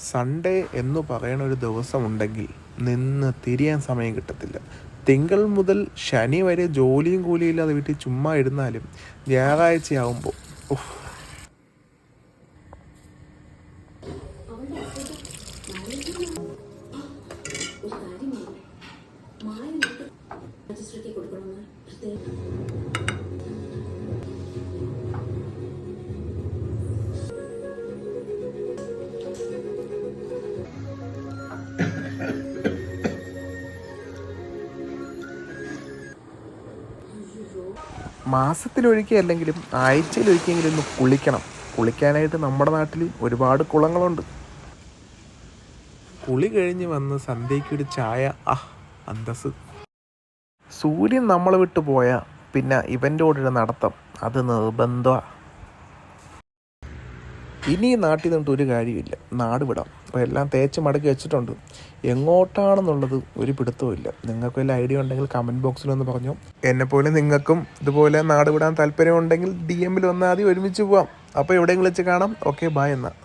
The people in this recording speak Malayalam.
സൺഡേ എന്ന് പറയണ ഒരു ദിവസമുണ്ടെങ്കിൽ നിന്ന് തിരിയാൻ സമയം കിട്ടത്തില്ല. തിങ്കൾ മുതൽ ശനി വരെ ജോലിയും കൂലിയില്ലാതെ വീട്ടിൽ ചുമ്മാ ഇരുന്നാലും ഞായറാഴ്ചയാവുമ്പോൾ മാസത്തിലൊരിക്കലെങ്കിലും ആഴ്ചയിലൊരിക്കലെങ്കിലും ഒന്ന് കുളിക്കണം. കുളിക്കാനായിട്ട് നമ്മുടെ നാട്ടിൽ ഒരുപാട് കുളങ്ങളുണ്ട്. കുളി കഴിഞ്ഞ് വന്ന് സന്ധ്യയ്ക്കൊരു ചായ, അന്തസ്. സൂര്യൻ നമ്മളെ വിട്ടു പോയാൽ പിന്നെ ഇവൻ്റെ കൂടെ നടത്തം അത് നിർബന്ധമാണ്. ഇനി നാട്ടിൽ നിന്നിട്ട് ഒരു കാര്യമില്ല, നാട് വിടാം. അപ്പോൾ എല്ലാം തേച്ച് മടക്കി വെച്ചിട്ടുണ്ട്. എങ്ങോട്ടാണെന്നുള്ളത് ഒരു പിടുത്തവുമില്ല. നിങ്ങൾക്ക് വല്ല ഐഡിയ ഉണ്ടെങ്കിൽ കമൻറ്റ് ബോക്സിലൊന്ന് പറഞ്ഞു. എന്നെപ്പോലെ നിങ്ങൾക്കും ഇതുപോലെ നാട് വിടാൻ താല്പര്യമുണ്ടെങ്കിൽ DM വന്നാൽ ഒരുമിച്ച് പോവാം. അപ്പോൾ എവിടെയെങ്കിലും വെച്ച് കാണാം. ഓക്കെ, ബൈ എന്നാൽ.